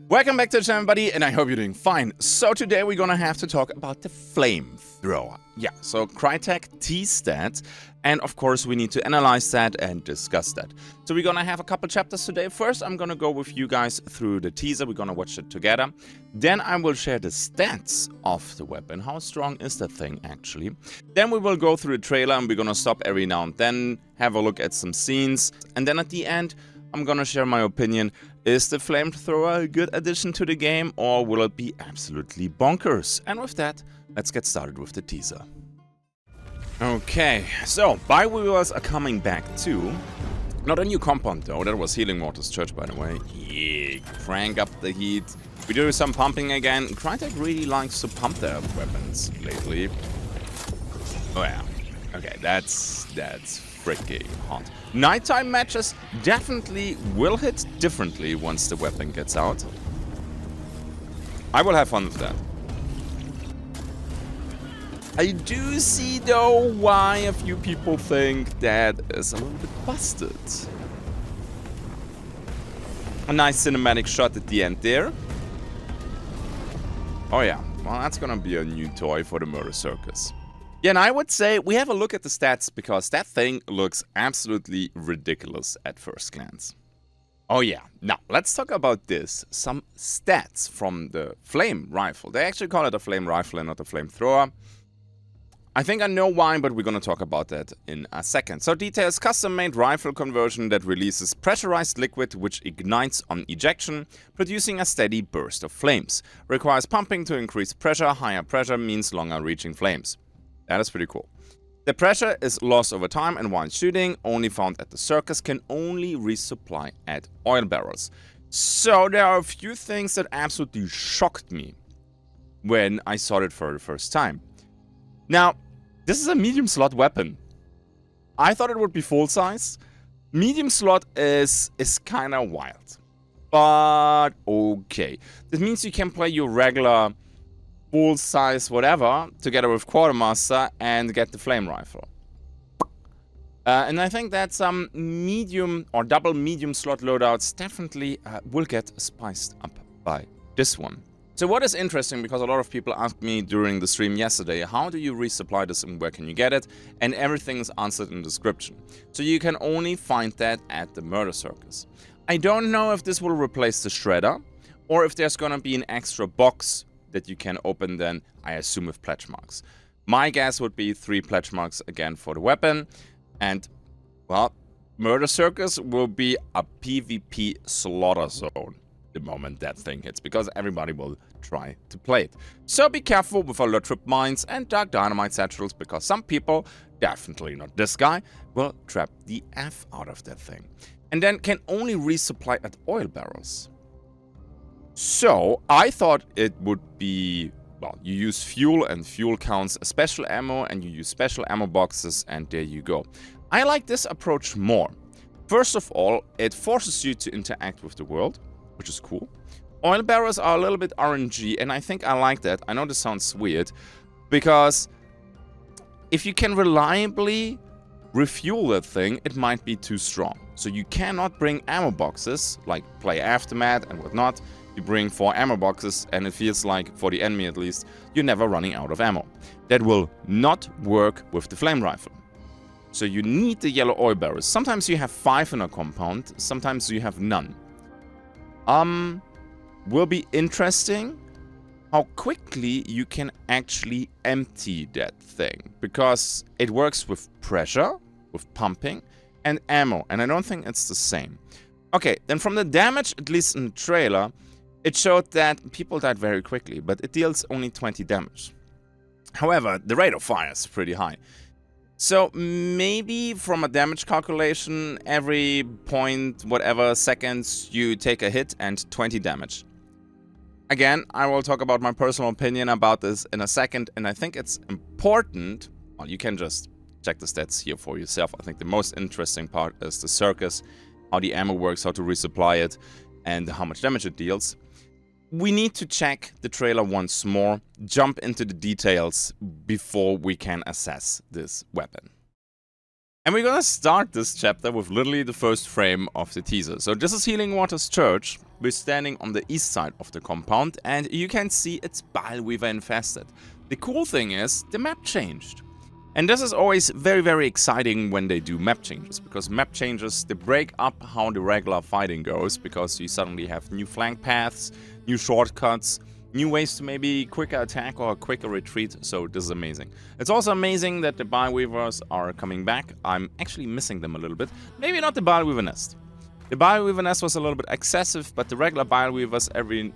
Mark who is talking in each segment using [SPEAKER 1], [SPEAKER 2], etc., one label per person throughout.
[SPEAKER 1] Welcome back to the channel, everybody, and I hope you're doing fine. So today we're gonna have to talk about the flamethrower. Yeah, so Crytek T-stat, and of course we need to analyze that and discuss that. So we're gonna have a couple chapters today. First, I'm gonna go with you guys through the teaser. We're gonna watch it together. Then I will share the stats of the weapon. How strong is that thing actually? Then we will go through the trailer and we're gonna stop every now and then, have a look at some scenes, and then at the end I'm gonna share my opinion. Is the flamethrower a good addition to the game, or will it be absolutely bonkers? And with that, let's get started with the teaser. Okay, so Bioweavers are coming back too. Not a new compound though, that was Healing Waters Church, by the way. Yeah, crank up the heat. We do some pumping again. Crytek really likes to pump their weapons lately. Oh yeah, okay, that's freaking hot. Nighttime matches definitely will hit differently once the weapon gets out. I will have fun with that. I do see though why a few people think that is a little bit busted. A nice cinematic shot at the end there. Oh yeah, well that's gonna be a new toy for the Murder Circus. Yeah, and I would say we have a look at the stats because that thing looks absolutely ridiculous at first glance. Oh yeah, now let's talk about this. Some stats from the flame rifle. They actually call it a flame rifle and not a flamethrower. I think I know why, but we're gonna talk about that in a second. So details: custom-made rifle conversion that releases pressurized liquid which ignites on ejection, producing a steady burst of flames. Requires pumping to increase pressure. Higher pressure means longer reaching flames. That is pretty cool. The pressure is lost over time and while shooting, only found at the circus, can only resupply at oil barrels. So there are a few things that absolutely shocked me when I saw it for the first time. Now, this is a medium slot weapon. I thought it would be full size. Medium slot is kind of wild. But okay. This means you can play your regular full size whatever together with Quartermaster and get the flame rifle. And I think that some medium or double medium slot loadouts definitely will get spiced up by this one. So what is interesting, because a lot of people asked me during the stream yesterday, how do you resupply this and where can you get it? And everything is answered in the description. So you can only find that at the Murder Circus. I don't know if this will replace the shredder or if there's gonna be an extra box that you can open then, I assume, with pledge marks. My guess would be 3 pledge marks again for the weapon. And, well, Murder Circus will be a PvP slaughter zone the moment that thing hits, because everybody will try to play it. So be careful with alert trip mines and dark dynamite satchels, because some people, definitely not this guy, will trap the F out of that thing. And then can only resupply at oil barrels. So, I thought it would be, well, you use fuel and fuel counts special ammo and you use special ammo boxes and there you go. I like this approach more. First of all, it forces you to interact with the world, which is cool. Oil barrels are a little bit RNG and I think I like that. I know this sounds weird, because if you can reliably refuel that thing, it might be too strong. So you cannot bring ammo boxes, like play Aftermath and whatnot. You bring 4 ammo boxes and it feels like, for the enemy at least, you're never running out of ammo. That will not work with the flame rifle. So you need the yellow oil barrels. Sometimes you have 5 in a compound, sometimes you have none. Will be interesting how quickly you can actually empty that thing, because it works with pressure, with pumping, and ammo, and I don't think it's the same. Okay, then from the damage, at least in the trailer, it showed that people died very quickly, but it deals only 20 damage. However, the rate of fire is pretty high. So maybe from a damage calculation, every point whatever seconds you take a hit and 20 damage. Again, I will talk about my personal opinion about this in a second, and I think it's important. Well, you can just check the stats here for yourself. I think the most interesting part is the circus, how the ammo works, how to resupply it, and how much damage it deals. We need to check the trailer once more, jump into the details before we can assess this weapon. And we're gonna start this chapter with literally the first frame of the teaser. So this is Healing Waters Church. We're standing on the east side of the compound, and you can see it's Bileweaver infested. The cool thing is, the map changed. And this is always very, very exciting when they do map changes, because map changes, they break up how the regular fighting goes, because you suddenly have new flank paths, new shortcuts, new ways to maybe quicker attack or quicker retreat, so this is amazing. It's also amazing that the Bileweavers are coming back. I'm actually missing them a little bit. Maybe not the Bileweaver nest. The Bileweaver nest was a little bit excessive, but the regular Bileweavers every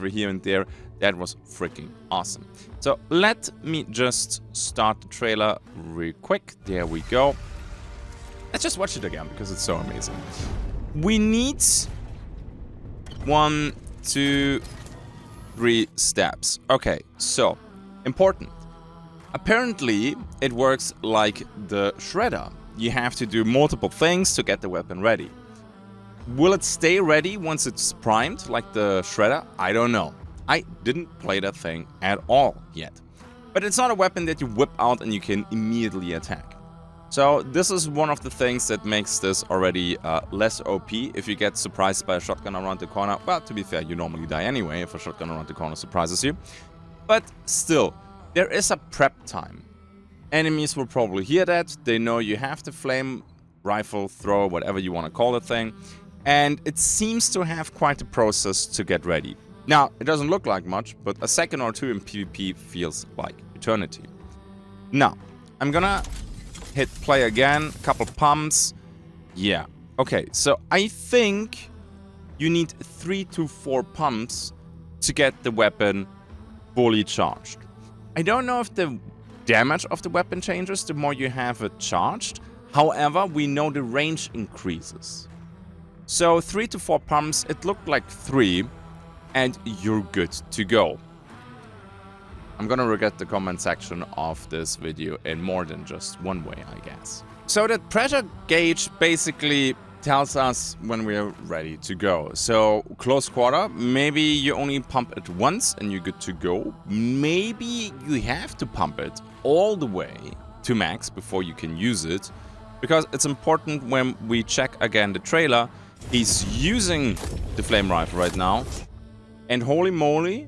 [SPEAKER 1] here and there, that was freaking awesome. So let me just start the trailer real quick. There we go. Let's just watch it again because it's so amazing. We need 1, 2, 3 steps. Okay, so important. Apparently, it works like the Shredder. You have to do multiple things to get the weapon ready. Will it stay ready once it's primed, like the Shredder? I don't know. I didn't play that thing at all yet. But it's not a weapon that you whip out and you can immediately attack. So this is one of the things that makes this already less OP. If you get surprised by a shotgun around the corner, well, to be fair, you normally die anyway if a shotgun around the corner surprises you. But still, there is a prep time. Enemies will probably hear that. They know you have the flame rifle, thrower, whatever you want to call the thing. And it seems to have quite a process to get ready. Now, it doesn't look like much, but a second or two in PvP feels like eternity. Now, I'm gonna hit play again, couple pumps. Yeah, okay, so I think you need 3 to 4 pumps to get the weapon fully charged. I don't know if the damage of the weapon changes the more you have it charged. However, we know the range increases. So 3 to 4 pumps, it looked like 3, and you're good to go. I'm gonna regret the comment section of this video in more than just one way, I guess. So that pressure gauge basically tells us when we're ready to go. So close quarter, maybe you only pump it once and you're good to go. Maybe you have to pump it all the way to max before you can use it, because it's important when we check again the trailer. He's using the flame rifle right now, and holy moly,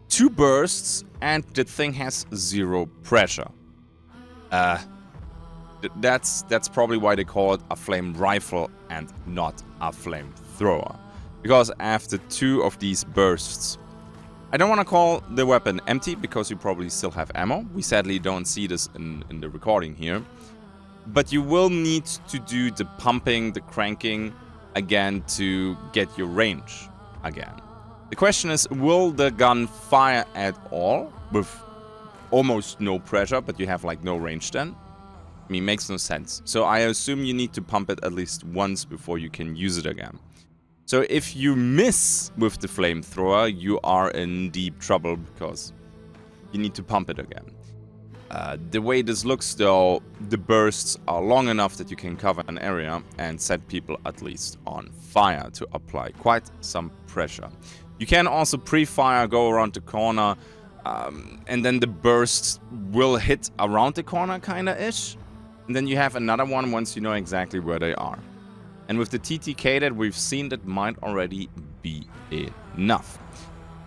[SPEAKER 1] 2 bursts and the thing has 0 pressure. That's probably why they call it a flame rifle and not a flamethrower, because after 2 of these bursts, I don't want to call the weapon empty because you probably still have ammo. We sadly don't see this in the recording here. But you will need to do the pumping, the cranking again to get your range again. The question is, will the gun fire at all with almost no pressure, but you have like no range then? I mean, makes no sense. So I assume you need to pump it at least once before you can use it again. So if you miss with the flamethrower, you are in deep trouble because you need to pump it again. The way this looks though, the bursts are long enough that you can cover an area and set people at least on fire to apply quite some pressure. You can also pre-fire, go around the corner, and then the bursts will hit around the corner kinda-ish. And then you have another one once you know exactly where they are. And with the TTK that we've seen, that might already be enough.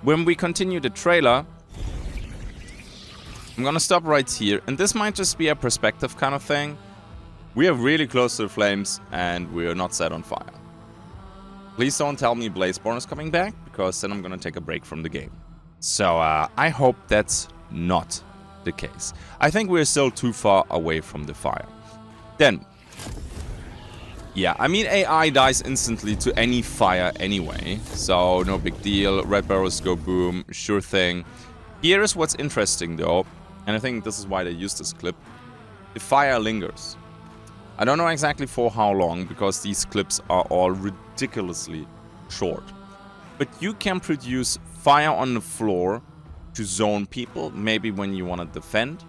[SPEAKER 1] When we continue the trailer, I'm gonna stop right here, and this might just be a perspective kind of thing. We are really close to the flames, and we are not set on fire. Please don't tell me Blazeborn is coming back, because then I'm gonna take a break from the game. So I hope that's not the case. I think we're still too far away from the fire. Then, yeah, I mean AI dies instantly to any fire anyway, so no big deal. Red barrels go boom, sure thing. Here is what's interesting though, and I think this is why they use this clip. The fire lingers. I don't know exactly for how long, because these clips are all ridiculously short. But you can produce fire on the floor to zone people, maybe when you want to defend.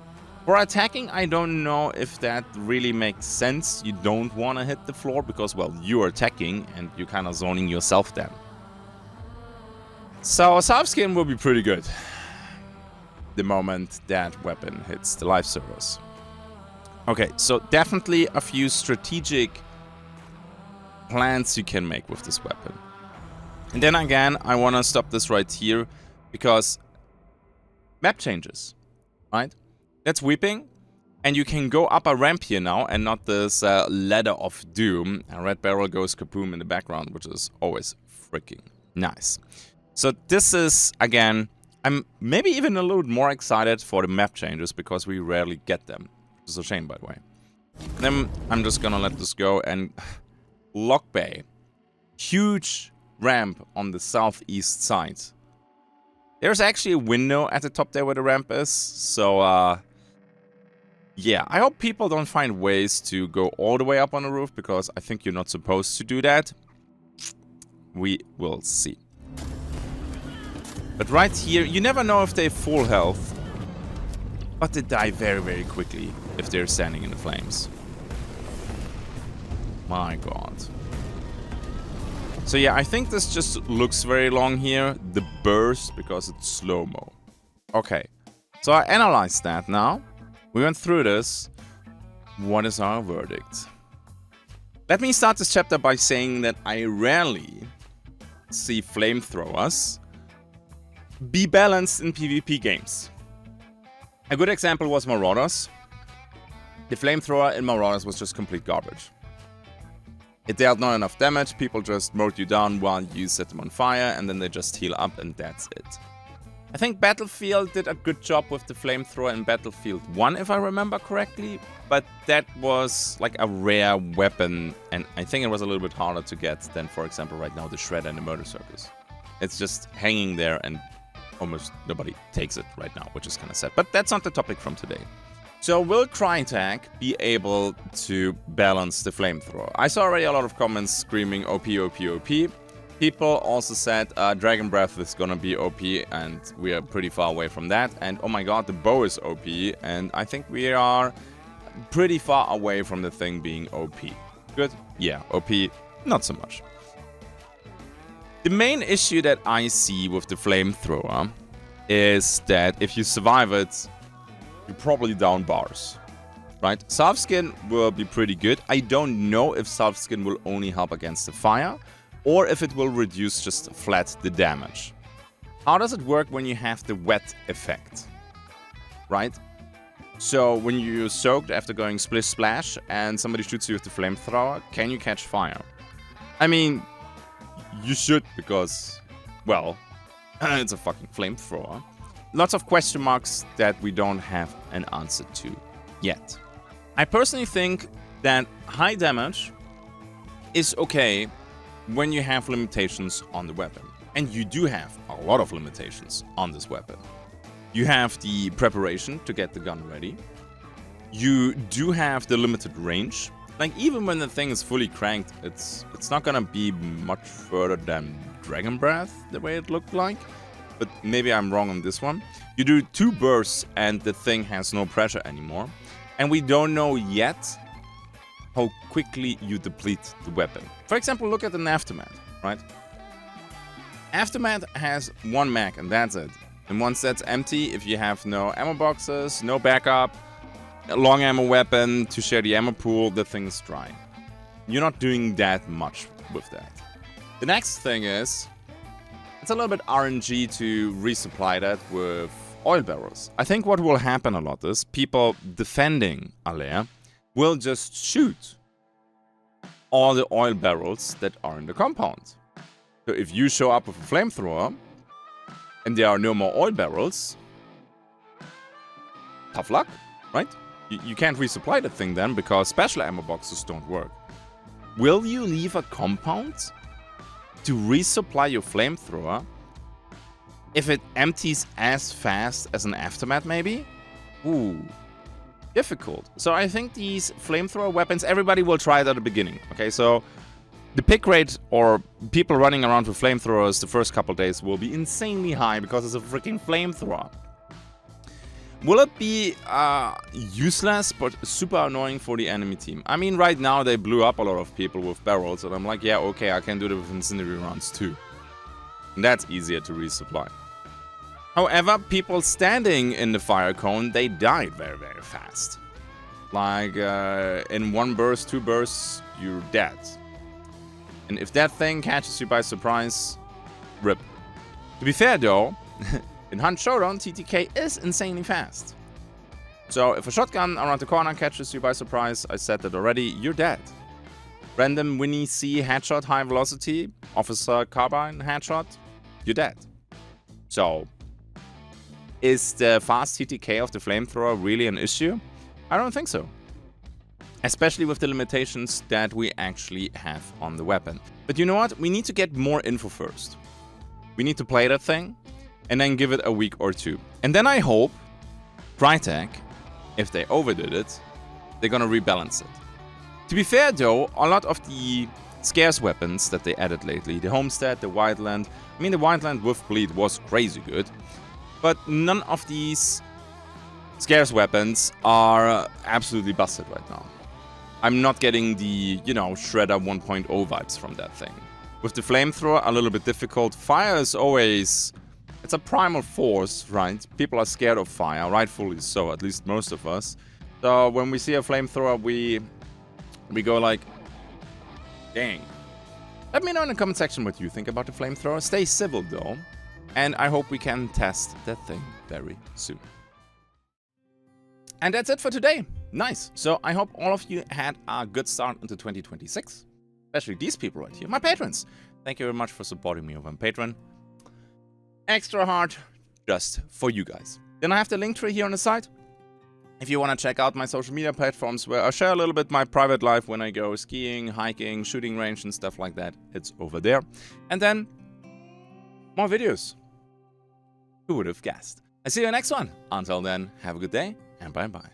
[SPEAKER 1] For attacking, I don't know if that really makes sense. You don't want to hit the floor because, well, you're attacking and you're kind of zoning yourself then. So South skin will be pretty good the moment that weapon hits the life servers. Okay, so definitely a few strategic plans you can make with this weapon. And then again, I want to stop this right here because map changes, right? That's Weeping, and you can go up a ramp here now and not this ladder of doom. A red barrel goes kaboom in the background, which is always freaking nice. So this is, again, I'm maybe even a little more excited for the map changes because we rarely get them. Which is a shame, by the way. Then I'm just gonna let this go and Lock Bay. Huge ramp on the southeast side. There's actually a window at the top there where the ramp is. So, yeah, I hope people don't find ways to go all the way up on the roof because I think you're not supposed to do that. We will see. But right here, you never know if they're full health. But they die very, very quickly if they're standing in the flames. My god. So yeah, I think this just looks very long here. The burst, because it's slow-mo. Okay, so I analyzed that now. We went through this. What is our verdict? Let me start this chapter by saying that I rarely see flamethrowers be balanced in PvP games. A good example was Marauders. The flamethrower in Marauders was just complete garbage. It dealt not enough damage, people just mowed you down while you set them on fire, and then they just heal up, and that's it. I think Battlefield did a good job with the flamethrower in Battlefield 1, if I remember correctly, but that was like a rare weapon, and I think it was a little bit harder to get than, for example, right now, the Shredder and the Murder Circus. It's just hanging there, and almost nobody takes it right now, which is kind of sad. But that's not the topic from today. So will Crytek be able to balance the flamethrower? I saw already a lot of comments screaming OP, OP, OP. People also said Dragon Breath is gonna be OP, and we are pretty far away from that. And oh my god, the bow is OP, and I think we are pretty far away from the thing being OP. Good? Yeah, OP, not so much. The main issue that I see with the flamethrower is that if you survive it, you're probably down bars, right? Self-skin will be pretty good. I don't know if self-skin will only help against the fire, or if it will reduce just flat the damage. How does it work when you have the wet effect, right? So when you're soaked after going splish splash and somebody shoots you with the flamethrower, can you catch fire? I mean, you should, because, well, it's a fucking flamethrower. Lots of question marks that we don't have an answer to yet. I personally think that high damage is okay when you have limitations on the weapon. And you do have a lot of limitations on this weapon. You have the preparation to get the gun ready. You do have the limited range. Like, even when the thing is fully cranked, it's not gonna be much further than Dragon Breath, the way it looked like. But maybe I'm wrong on this one. You do 2 bursts and the thing has no pressure anymore. And we don't know yet how quickly you deplete the weapon. For example, look at an Aftermath, right? Aftermath has 1 mag and that's it. And once that's empty, if you have no ammo boxes, no backup, a long ammo weapon to share the ammo pool, the thing is dry. You're not doing that much with that. The next thing is, it's a little bit RNG to resupply that with oil barrels. I think what will happen a lot is people defending a lair will just shoot all the oil barrels that are in the compound. So if you show up with a flamethrower and there are no more oil barrels, tough luck, right? You can't resupply that thing then because special ammo boxes don't work. Will you leave a compound to resupply your flamethrower if it empties as fast as an Aftermath, maybe? Ooh, difficult. So I think these flamethrower weapons, everybody will try it at the beginning. Okay, so the pick rate or people running around with flamethrowers the first couple days will be insanely high because it's a freaking flamethrower. Will it be useless but super annoying for the enemy team? I mean, right now they blew up a lot of people with barrels, and I'm like, yeah, okay, I can do that with incendiary rounds too. And that's easier to resupply. However, people standing in the fire cone, they die very, very fast. Like, in one burst, two bursts, you're dead. And if that thing catches you by surprise, rip. To be fair though, in Hunt Showdown, TTK is insanely fast. So if a shotgun around the corner catches you by surprise, I said that already, you're dead. Random Winnie C headshot, high velocity, officer carbine headshot, you're dead. So, is the fast TTK of the flamethrower really an issue? I don't think so. Especially with the limitations that we actually have on the weapon. But you know what? We need to get more info first. We need to play that thing, and then give it a week or two. And then I hope Crytek, if they overdid it, they're gonna rebalance it. To be fair though, a lot of the scarce weapons that they added lately, the Homestead, the Wildland, I mean the Wildland with Bleed was crazy good, but none of these scarce weapons are absolutely busted right now. I'm not getting the, you know, Shredder 1.0 vibes from that thing. With the flamethrower, a little bit difficult. Fire is always, it's a primal force, right? People are scared of fire, rightfully so, at least most of us. So when we see a flamethrower, we go like, dang. Let me know in the comment section what you think about the flamethrower. Stay civil though, and I hope we can test that thing very soon. And that's it for today. Nice. So I hope all of you had a good start into 2026. Especially these people right here, my patrons. Thank you very much for supporting me over on Patreon. Extra hard just for you guys. Then I have the link tree here on the side. If you want to check out my social media platforms where I share a little bit my private life when I go skiing, hiking, shooting range and stuff like that, it's over there. And then more videos. Who would have guessed? I see you in the next one. Until then, have a good day and bye-bye.